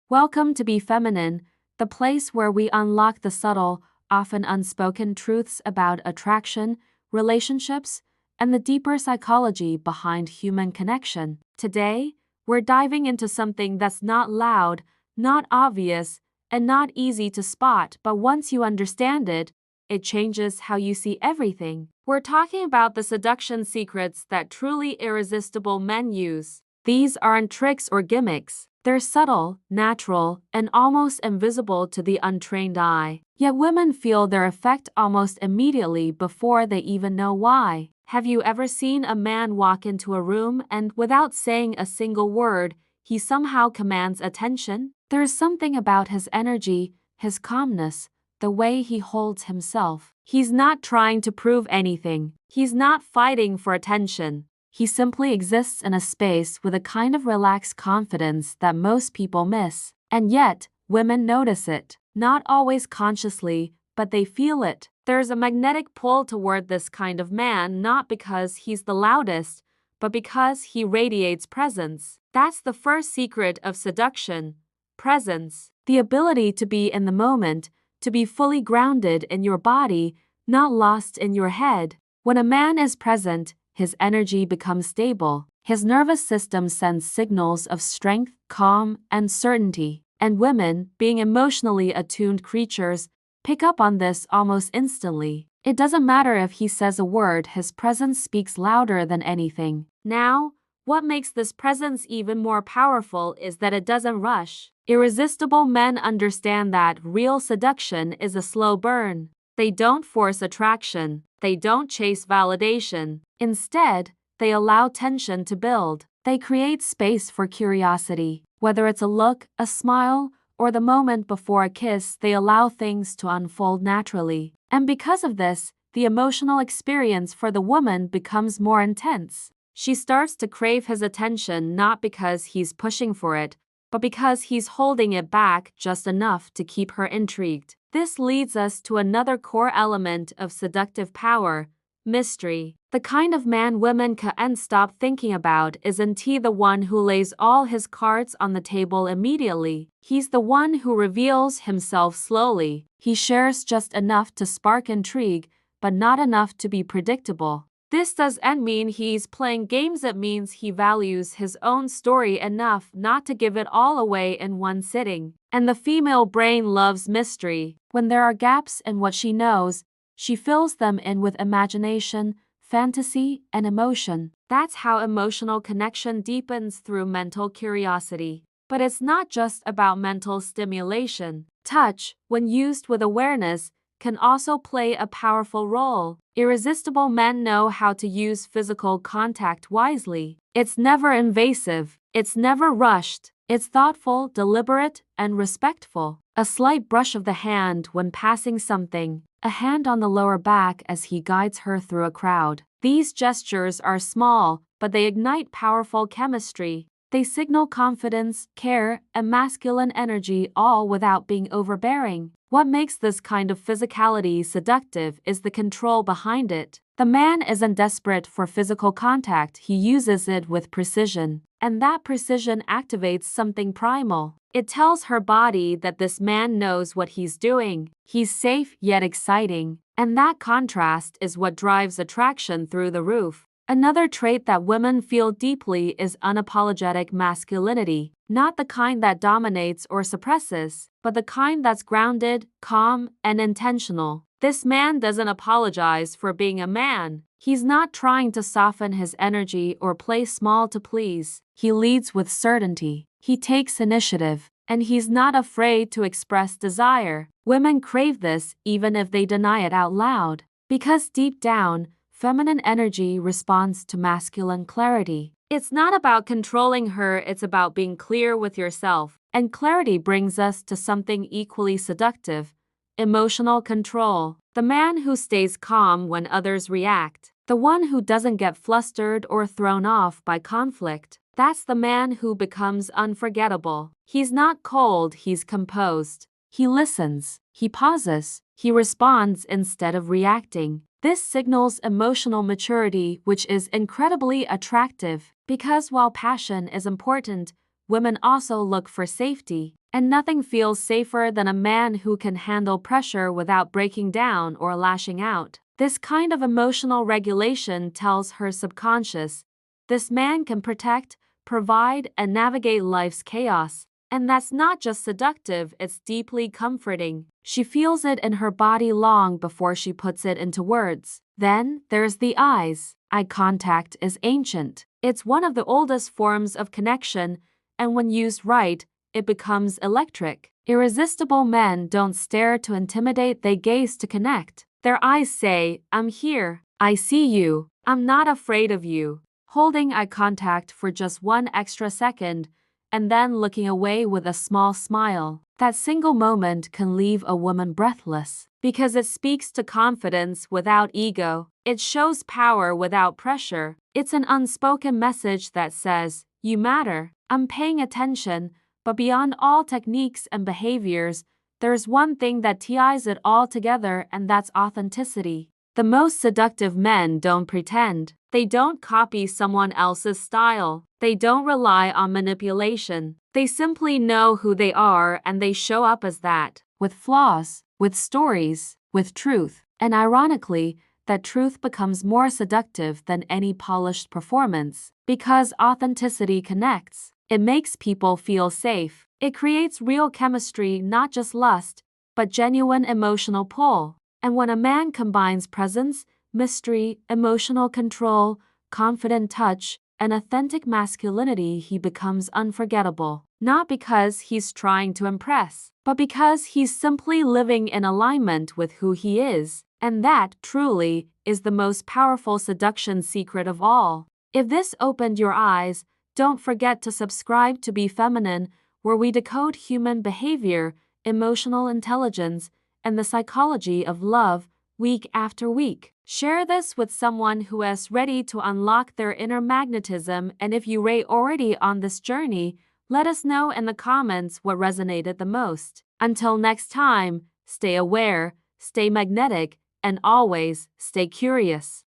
Welcome to Be Feminine, the place where we unlock the subtle, often unspoken truths about attraction, relationships, and the deeper psychology behind human connection. Today, we're diving into something that's not loud, not obvious, and not easy to spot, but once you understand it, it changes how you see everything. We're talking about the seduction secrets that truly irresistible men use. These aren't tricks or gimmicks. They're subtle, natural, and almost invisible to the untrained eye. Yet women feel their effect almost immediately before they even know why. Have you ever seen a man walk into a room and, without saying a single word, he somehow commands attention? There's something about his energy, his calmness, the way he holds himself. He's not trying to prove anything. He's not fighting for attention. He simply exists in a space with a kind of relaxed confidence that most people miss. And yet, women notice it. Not always consciously, but they feel it. There's a magnetic pull toward this kind of man, not because he's the loudest, but because he radiates presence. That's the first secret of seduction: presence. The ability to be in the moment, to be fully grounded in your body, not lost in your head. When a man is present, his energy becomes stable. His nervous system sends signals of strength, calm, and certainty. And women, being emotionally attuned creatures, pick up on this almost instantly. It doesn't matter if he says a word, his presence speaks louder than anything. Now, what makes this presence even more powerful is that it doesn't rush. Irresistible men understand that real seduction is a slow burn. They don't force attraction. They don't chase validation. Instead, they allow tension to build. They create space for curiosity. Whether it's a look, a smile, or the moment before a kiss, they allow things to unfold naturally. And because of this, the emotional experience for the woman becomes more intense. She starts to crave his attention not because he's pushing for it, but because he's holding it back just enough to keep her intrigued. This leads us to another core element of seductive power: mystery. The kind of man women can't stop thinking about isn't he the one who lays all his cards on the table immediately. He's the one who reveals himself slowly. He shares just enough to spark intrigue, but not enough to be predictable. This doesn't mean he's playing games, it means he values his own story enough not to give it all away in one sitting. And the female brain loves mystery. When there are gaps in what she knows, she fills them in with imagination, fantasy, and emotion. That's how emotional connection deepens, through mental curiosity. But it's not just about mental stimulation. Touch, when used with awareness, can also play a powerful role. Irresistible men know how to use physical contact wisely. It's never invasive. It's never rushed. It's thoughtful, deliberate, and respectful. A slight brush of the hand when passing something, a hand on the lower back as he guides her through a crowd. These gestures are small, but they ignite powerful chemistry. They signal confidence, care, and masculine energy, all without being overbearing. What makes this kind of physicality seductive is the control behind it. The man isn't desperate for physical contact, he uses it with precision. And that precision activates something primal. It tells her body that this man knows what he's doing. He's safe yet exciting. And that contrast is what drives attraction through the roof. Another trait that women feel deeply is unapologetic masculinity. Not the kind that dominates or suppresses, but the kind that's grounded, calm, and intentional. This man doesn't apologize for being a man. He's not trying to soften his energy or play small to please. He leads with certainty. He takes initiative. And he's not afraid to express desire. Women crave this even if they deny it out loud. Because deep down, feminine energy responds to masculine clarity. It's not about controlling her, it's about being clear with yourself. And clarity brings us to something equally seductive: emotional control. The man who stays calm when others react. The one who doesn't get flustered or thrown off by conflict. That's the man who becomes unforgettable. He's not cold, he's composed. He listens. He pauses. He responds instead of reacting. This signals emotional maturity, which is incredibly attractive, because while passion is important, women also look for safety. And nothing feels safer than a man who can handle pressure without breaking down or lashing out. This kind of emotional regulation tells her subconscious, this man can protect, provide, and navigate life's chaos. And that's not just seductive, it's deeply comforting. She feels it in her body long before she puts it into words. Then there's the eyes. Eye contact is ancient. It's one of the oldest forms of connection, and when used right, it becomes electric. Irresistible men don't stare to intimidate, they gaze to connect. Their eyes say, I'm here, I see you, I'm not afraid of you. Holding eye contact for just one extra second, and then looking away with a small smile. That single moment can leave a woman breathless, because it speaks to confidence without ego. It shows power without pressure. It's an unspoken message that says, you matter, I'm paying attention. But beyond all techniques and behaviors, there's one thing that ties it all together, and that's authenticity. The most seductive men don't pretend. They don't copy someone else's style. They don't rely on manipulation. They simply know who they are, and they show up as that, with flaws, with stories, with truth. And ironically, that truth becomes more seductive than any polished performance, because authenticity connects. It makes people feel safe. It creates real chemistry, not just lust, but genuine emotional pull. And when a man combines presence, mystery, emotional control, confident touch, and authentic masculinity, he becomes unforgettable. Not because he's trying to impress, but because he's simply living in alignment with who he is. And that, truly, is the most powerful seduction secret of all. If this opened your eyes, don't forget to subscribe to Be Feminine, where we decode human behavior, emotional intelligence, and the psychology of love, week after week. Share this with someone who is ready to unlock their inner magnetism, and if you are already on this journey, let us know in the comments what resonated the most. Until next time, stay aware, stay magnetic, and always stay curious.